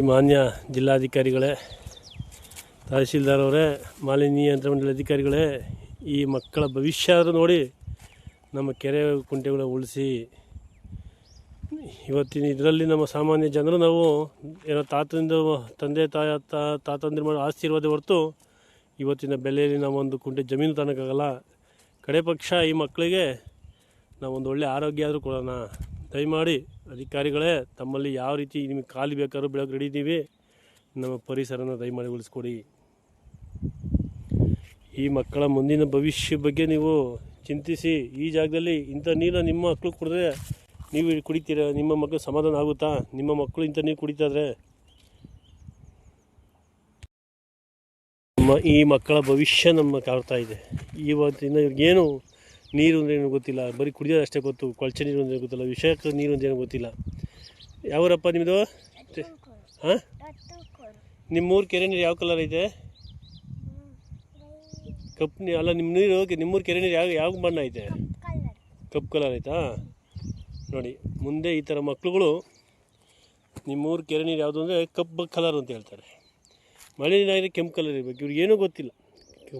ಮಾನ್ಯ ಜಿಲ್ಲಾಧಿಕಾರಿಗಳೇ, ತಹಶೀಲ್ದಾರ್ ಅವರೇ, ಮಾಲಿನ್ಯ ನಿಯಂತ್ರಣ ಮಂಡಳಿ ಅಧಿಕಾರಿಗಳೇ, ಈ ಮಕ್ಕಳ ಭವಿಷ್ಯ ಆದರೂ ನೋಡಿ ನಮ್ಮ ಕೆರೆ ಕುಂಟೆಗಳ ಉಳಿಸಿ. ಇವತ್ತಿನ ಇದರಲ್ಲಿ ನಮ್ಮ ಸಾಮಾನ್ಯ ಜನರು ನಾವು ಏನೋ ತಂದೆ ತಾತಂದಿರು ಮಾಡೋ ಆಸ್ತಿ ಇರೋದೇ ಹೊರತು ಇವತ್ತಿನ ಬೆಲೆಯಲ್ಲಿ ನಾವೊಂದು ಕುಂಟೆ ಜಮೀನು ತಗೋಕ್ಕಾಗಲ್ಲ. ಕಡೆ ಪಕ್ಷ ಈ ಮಕ್ಕಳಿಗೆ ನಾವೊಂದು ಒಳ್ಳೆ ಆರೋಗ್ಯ ಆದರೂ ಕೊಡೋಣ. ದಯಮಾಡಿ ಅಧಿಕಾರಿಗಳೇ, ತಮ್ಮಲ್ಲಿ ಯಾವ ರೀತಿ ನಿಮಗೆ ಖಾಲಿ ಬೇಕಾದ್ರೂ ಬೆಳಗ್ಗೆ ರೆಡಿ ಇದ್ದೀವಿ. ನಮ್ಮ ಪರಿಸರನ ದಯಮಾಡಿ ಉಳಿಸ್ಕೊಡಿ. ಈ ಮಕ್ಕಳ ಮುಂದಿನ ಭವಿಷ್ಯ ಬಗ್ಗೆ ನೀವು ಚಿಂತಿಸಿ. ಈ ಜಾಗದಲ್ಲಿ ಇಂಥ ನೀರನ್ನ ನಿಮ್ಮ ಮಕ್ಕಳು ಕುಡಿದ್ರೆ ನೀವು ಕುಡಿತೀರ? ನಿಮ್ಮ ಮಕ್ಕಳು ಸಮಾಧಾನ ಆಗುತ್ತಾ? ನಿಮ್ಮ ಮಕ್ಕಳು ಇಂಥ ನೀರು ಕುಡಿತಾದ್ರೆ ಈ ಮಕ್ಕಳ ಭವಿಷ್ಯ ನಮ್ಮ ಕಾಡ್ತಾ ಇದೆ. ಇವತ್ತಿನ ಏನು ನೀರು ಅಂದರೆ ಏನು ಗೊತ್ತಿಲ್ಲ, ಬರೀ ಕುಡಿಯೋದು ಅಷ್ಟೇ ಗೊತ್ತು. ಕೊಳಚೆ ನೀರು ಅಂದರೆ ಗೊತ್ತಿಲ್ಲ, ವಿಷಯಕ್ಕೆ ನೀರು ಅಂತ ಏನೋ ಗೊತ್ತಿಲ್ಲ. ಯಾವರಪ್ಪ ನಿಮ್ಮದು? ಹಾಂ, ನಿಮ್ಮೂರು ಕೆರೆ ನೀರು ಯಾವ ಕಲರ್ ಐತೆ? ಕಪ್ಪು ನೀರು ಅಲ್ಲ, ನಿಮ್ಮೂರು ಕೆರೆ ನೀರು ಯಾವ ಬಣ್ಣ ಐತೆ? ಕಪ್ಪು ಕಲರ್ ಆಯ್ತಾ? ನೋಡಿ, ಮುಂದೆ ಈ ಥರ ಮಕ್ಕಳುಗಳು ನಿಮ್ಮೂರು ಕೆರೆ ನೀರು ಯಾವುದು ಅಂದರೆ ಕಪ್ಪು ಕಲರ್ ಅಂತ ಹೇಳ್ತಾರೆ. ಮಳೆ ನೀರಾಗಿದ್ರೆ ಕೆಂಪು ಕಲರ್ ಇರಬೇಕು. ಇವ್ರಿಗೆ ಏನೂ ಗೊತ್ತಿಲ್ಲ.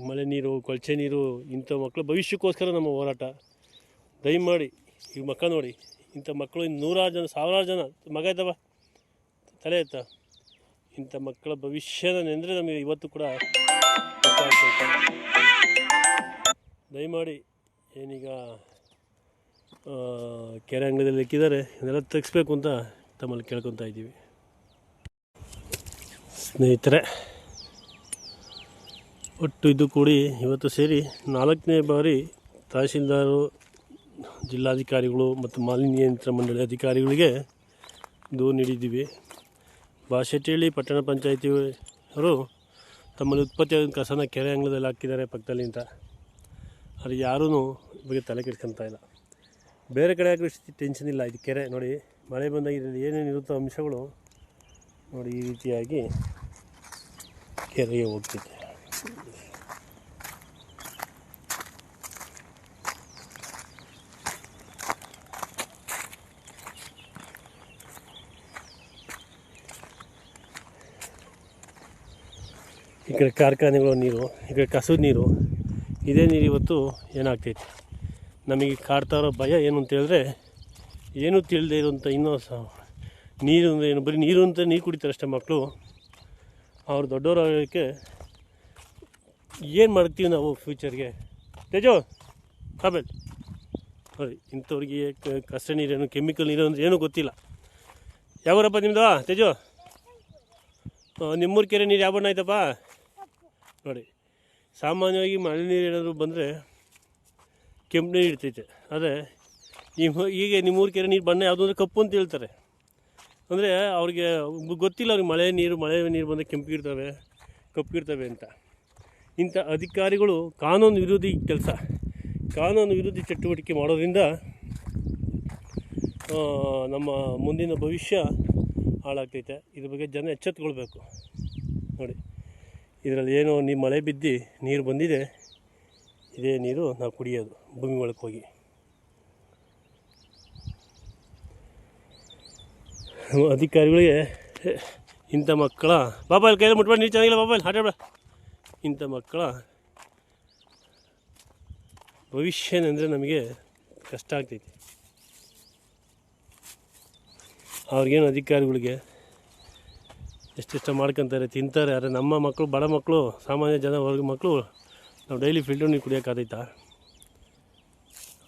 ಮಳೆ ನೀರು, ಕೊಳಚೆ ನೀರು, ಇಂಥ ಮಕ್ಕಳ ಭವಿಷ್ಯಕ್ಕೋಸ್ಕರ ನಮ್ಮ ಹೋರಾಟ. ದಯಮಾಡಿ ಈ ಮಕ್ಕಳು ನೋಡಿ, ಇಂಥ ಮಕ್ಕಳು ನೂರಾರು ಜನ, ಸಾವಿರಾರು ಜನ ಮಗ ಇದ್ದಾವ, ತಲೆ ಎತ್ತ. ಇಂಥ ಮಕ್ಕಳ ಭವಿಷ್ಯನ ನೆಂದರೆ ನಮಗೆ ಇವತ್ತು ಕೂಡ ದಯಮಾಡಿ ಏನೀಗ ಕೆರೆ ಅಂಗಳದಲ್ಲಿ ಇಕ್ಕಿದ್ದಾರೆ, ಇದೆಲ್ಲ ತೆಗಿಸ್ಬೇಕು ಅಂತ ತಮ್ಮಲ್ಲಿ ಕೇಳ್ಕೊತಾ ಇದ್ದೀವಿ. ಸ್ನೇಹಿತರೆ, ಒಟ್ಟು ಇದು ಕೂಡಿ ಇವತ್ತು ಸೇರಿ 4ನೇ ಬಾರಿ ತಹಶೀಲ್ದಾರು, ಜಿಲ್ಲಾಧಿಕಾರಿಗಳು ಮತ್ತು ಮಾಲಿನ್ಯ ನಿಯಂತ್ರಣ ಮಂಡಳಿ ಅಧಿಕಾರಿಗಳಿಗೆ ದೂರು ನೀಡಿದ್ದೀವಿ. ಬಾಶೆಟ್ಟಿಹಳ್ಳಿ ಪಟ್ಟಣ ಪಂಚಾಯಿತಿಯವರು ತಮ್ಮಲ್ಲಿ ಉತ್ಪತ್ತಿಯಾದ ಕಸನ ಕೆರೆ ಅಂಗಳದಲ್ಲಿ ಹಾಕಿದ್ದಾರೆ ಪಕ್ಕದಲ್ಲಿ ಅಂತ. ಅದು ಯಾರೂ ಬಗ್ಗೆ ತಲೆ ಕೆಡ್ಸ್ಕೊತಾ ಇಲ್ಲ. ಬೇರೆ ಕಡೆ ಹಾಕಿರೋ ಟೆನ್ಷನ್ ಇಲ್ಲ. ಇದು ಕೆರೆ ನೋಡಿ, ಮಳೆ ಬಂದಾಗ ಇದರಲ್ಲಿ ಏನೇನಿರುತ್ತೋ ಅಂಶಗಳು ನೋಡಿ ಈ ರೀತಿಯಾಗಿ ಕೆರೆಗೆ ಹೋಗ್ತಿದೆ. ಈ ಕಡೆ ಕಾರ್ಖಾನೆಗಳ ನೀರು, ಈ ಕಡೆ ಕಸದ ನೀರು, ಇದೇ ನೀರು ಇವತ್ತು ಏನಾಗ್ತೈತೆ ನಮಗೆ ಕಾಡ್ತಾ ಇರೋ ಭಯ ಏನು ಅಂತೇಳಿದ್ರೆ, ಏನೂ ತಿಳಿದೇ ಇರುವಂಥ ಇನ್ನೂ ನೀರು ಅಂದರೆ ಏನು, ಬರೀ ನೀರು ಅಂತ ನೀರು ಕುಡಿತಾರೆ ಅಷ್ಟೇ ಮಕ್ಕಳು. ಅವ್ರು ದೊಡ್ಡವರಾಗೋಕ್ಕೆ ಏನು ಮಾಡ್ತೀವಿ ನಾವು ಫ್ಯೂಚರ್ಗೆ? ತೇಜೋ ಆಮೇಲೆ ನೋಡಿ, ಇಂಥವ್ರಿಗೆ ಕಸ ನೀರೇನು, ಕೆಮಿಕಲ್ ನೀರು ಅಂದರೆ ಏನೂ ಗೊತ್ತಿಲ್ಲ. ಯಾವರಪ್ಪ ನಿಮ್ಮದು? ತೇಜೋ, ನಿಮ್ಮೂರು ಕೆರೆ ನೀರು ಯಾವ ಬಣ್ಣ ಆಯ್ತಪ್ಪ? ನೋಡಿ, ಸಾಮಾನ್ಯವಾಗಿ ಮಳೆ ನೀರು ಏನಾದರೂ ಬಂದರೆ ಕೆಂಪು ನೀರು ಇರ್ತೈತೆ. ಆದರೆ ಈಗ ನಿಮ್ಮೂರು ಕೆರೆ ನೀರು ಬಣ್ಣ ಯಾವುದು ಅಂದರೆ ಕಪ್ಪು ಅಂತ ಹೇಳ್ತಾರೆ. ಅಂದರೆ ಅವ್ರಿಗೆ ಗೊತ್ತಿಲ್ಲ, ಅವ್ರಿಗೆ ಮಳೆ ನೀರು ಬಂದರೆ ಕೆಂಪಿರ್ತವೆ, ಕಪ್ಪಿರ್ತವೆ ಅಂತ. ಇಂಥ ಅಧಿಕಾರಿಗಳು ಕಾನೂನು ವಿರೋಧಿ ಕೆಲಸ, ಕಾನೂನು ವಿರೋಧಿ ಚಟುವಟಿಕೆ ಮಾಡೋದ್ರಿಂದ ನಮ್ಮ ಮುಂದಿನ ಭವಿಷ್ಯ ಹಾಳಾಗ್ತೈತೆ. ಇದ್ರ ಬಗ್ಗೆ ಜನ ಎಚ್ಚೆತ್ತುಕೊಳ್ಬೇಕು. ನೋಡಿ, ಇದರಲ್ಲಿ ಏನೋ ಮಳೆ ಬಿದ್ದು ನೀರು ಬಂದಿದೆ, ಇದೇ ನೀರು ನಾವು ಕುಡಿಯೋದು ಭೂಮಿ ಒಳಗೆ ಹೋಗಿ. ಅಧಿಕಾರಿಗಳಿಗೆ ಇಂಥ ಮಕ್ಕಳ ಬಾಬಾ ಕೈಯಲ್ಲಿ ಮುಟ್ಬೇಡ, ನೀರು ಚೆನ್ನಾಗಿಲ್ಲ ಬಾಬಾ, ಆಟಾಡ. ಇಂಥ ಮಕ್ಕಳ ಭವಿಷ್ಯನೆಂದರೆ ನಮಗೆ ಕಷ್ಟ ಆಗ್ತೈತಿ. ಅವ್ರಿಗೇನು ಅಧಿಕಾರಿಗಳಿಗೆ ಎಷ್ಟೆಷ್ಟು ಮಾಡ್ಕೊತಾರೆ, ತಿಂತಾರೆ. ಆದರೆ ನಮ್ಮ ಮಕ್ಕಳು, ಬಡ ಮಕ್ಕಳು, ಸಾಮಾನ್ಯ ಜನ ವರ್ಗ ಮಕ್ಕಳು ನಾವು ಡೈಲಿ ಫಿಲ್ಟರ್ ನೀರು ಕುಡಿಯೋಕ್ಕಾಗೈತಾ?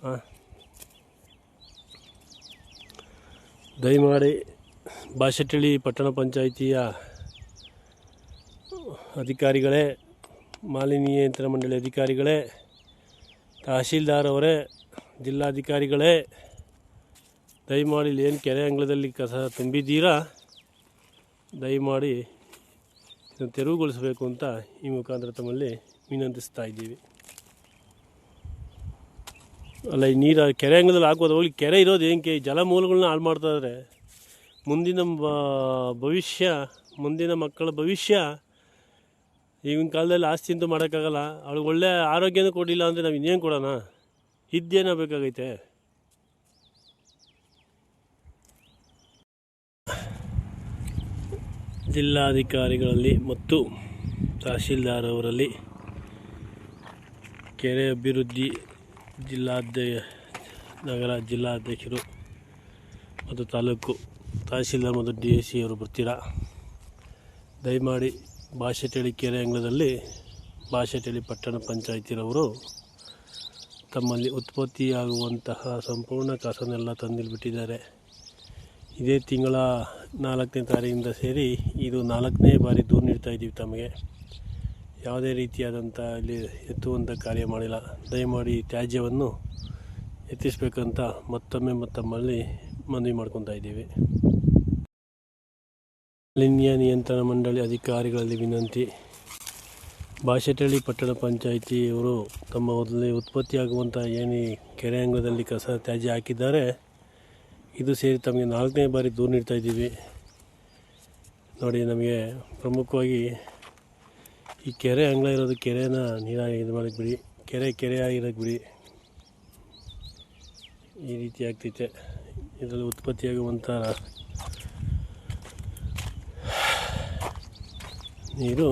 ಹಾಂ, ದಯಮಾಡಿ ಬಾಶೆಟ್ಟಿಹಳ್ಳಿ ಪಟ್ಟಣ ಪಂಚಾಯಿತಿಯ ಅಧಿಕಾರಿಗಳೇ, ಮಾಲಿನ್ಯ ನಿಯಂತ್ರಣ ಮಂಡಳಿ ಅಧಿಕಾರಿಗಳೇ, ತಹಶೀಲ್ದಾರ್ ಅವರೇ, ಜಿಲ್ಲಾಧಿಕಾರಿಗಳೇ, ದಯಮಾಡಿ ಇಲ್ಲಿ ಏನು ಕೆರೆ ಅಂಗಳದಲ್ಲಿ ಕಸ ತುಂಬಿದ್ದೀರಾ, ದಯಮಾಡಿ ಇದನ್ನು ತೆರವುಗೊಳಿಸಬೇಕು ಅಂತ ಈ ಮುಖಾಂತರ ತಮ್ಮಲ್ಲಿ ವಿನಂತಿಸ್ತಾ ಇದ್ದೀವಿ. ಅಲ್ಲ, ಈ ನೀರು ಕೆರೆ ಅಂಗಳದಲ್ಲಿ ಹಾಕೋದು ಹೋಗ್ಲಿ, ಕೆರೆ ಇರೋದು ಏನಕ್ಕೆ? ಜಲಮೂಲಗಳನ್ನ ಹಾಳು ಮಾಡ್ತಾಯಿದ್ರೆ ಮುಂದಿನ ಭವಿಷ್ಯ, ಮುಂದಿನ ಮಕ್ಕಳ ಭವಿಷ್ಯ. ಈಗಿನ ಕಾಲದಲ್ಲಿ ಆಸ್ತಿ ಅಂತೂ ಮಾಡೋಕ್ಕಾಗಲ್ಲ. ಅವ್ಳಿಗೆ ಒಳ್ಳೆ ಆರೋಗ್ಯನೂ ಕೊಡಲಿಲ್ಲ ಅಂದರೆ ನಾವು ಇನ್ನೇನು ಕೊಡೋಣ? ಇದ್ದೇನೋ ಬೇಕಾಗೈತೆ. ಜಿಲ್ಲಾಧಿಕಾರಿಗಳಲ್ಲಿ ಮತ್ತು ತಹಶೀಲ್ದಾರ್ ಅವರಲ್ಲಿ ಕೆರೆ ಅಭಿವೃದ್ಧಿ ನಗರ ಜಿಲ್ಲಾಧ್ಯಕ್ಷರು ಮತ್ತು ತಾಲೂಕು ತಹಶೀಲ್ದಾರ್ ಮತ್ತು DSC ಅವರು ಬರ್ತೀರಾ. ದಯಮಾಡಿ ಭಾಷೆಟಳಿ ಕೆರೆ ಅಂಗಳದಲ್ಲಿ ಭಾಷೆಟಳಿ ಪಟ್ಟಣ ಪಂಚಾಯತಿರವರು ತಮ್ಮಲ್ಲಿ ಉತ್ಪತ್ತಿಯಾಗುವಂತಹ ಸಂಪೂರ್ಣ ಕಸನೆಲ್ಲ ತಂದಿಲ್ಬಿಟ್ಟಿದ್ದಾರೆ. ಇದೇ ತಿಂಗಳ 4ನೇ ತಾರೀಕಿಂದ ಸೇರಿ ಇದು 4ನೇ ಬಾರಿ ದೂರು ನೀಡ್ತಾ ಇದ್ದೀವಿ. ತಮಗೆ ಯಾವುದೇ ರೀತಿಯಾದಂಥ ಇಲ್ಲಿ ಎತ್ತುವಂಥ ಕಾರ್ಯ ಮಾಡಿಲ್ಲ. ದಯಮಾಡಿ ತ್ಯಾಜ್ಯವನ್ನು ಎತ್ತಿಸಬೇಕಂತ ತಮ್ಮಲ್ಲಿ ಮನವಿ ಮಾಡ್ಕೊತಾ ಇದ್ದೀವಿ. ಮಾಲಿನ್ಯ ನಿಯಂತ್ರಣ ಮಂಡಳಿ ಅಧಿಕಾರಿಗಳಲ್ಲಿ ವಿನಂತಿ. ಭಾಷೆಟಳಿ ಪಟ್ಟಣ ಪಂಚಾಯಿತಿಯವರು ತಮ್ಮ ಉತ್ಪತ್ತಿಯಾಗುವಂಥ ಏನು ಕೆರೆ ಅಂಗಳದಲ್ಲಿ ಕಸ ತ್ಯಾಜ್ಯ ಹಾಕಿದ್ದಾರೆ, ಇದು ಸೇರಿ ತಮಗೆ 4ನೇ ಬಾರಿ ದೂರು ನೀಡ್ತಾ ಇದ್ದೀವಿ. ನೋಡಿ, ನಮಗೆ ಪ್ರಮುಖವಾಗಿ ಈ ಕೆರೆ ಅಂಗಳ ಇರೋದು ಕೆರೆನ ನೀರಾಗಿ ಇದು ಮಾಡೋಕ್ಕೆ ಬಿಡಿ, ಕೆರೆ ಆಗಿರೋಕ್ಕೆ ಬಿಡಿ. ಈ ರೀತಿ ಆಗ್ತೈತೆ. ಇದರಲ್ಲಿ ಉತ್ಪತ್ತಿಯಾಗುವಂಥ ನೀರು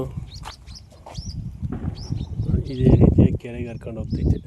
ಇದೇ ರೀತಿಯಾಗಿ ಕೆರೆಗೆ ಹರ್ಕೊಂಡು ಹೋಗ್ತೈತೆ.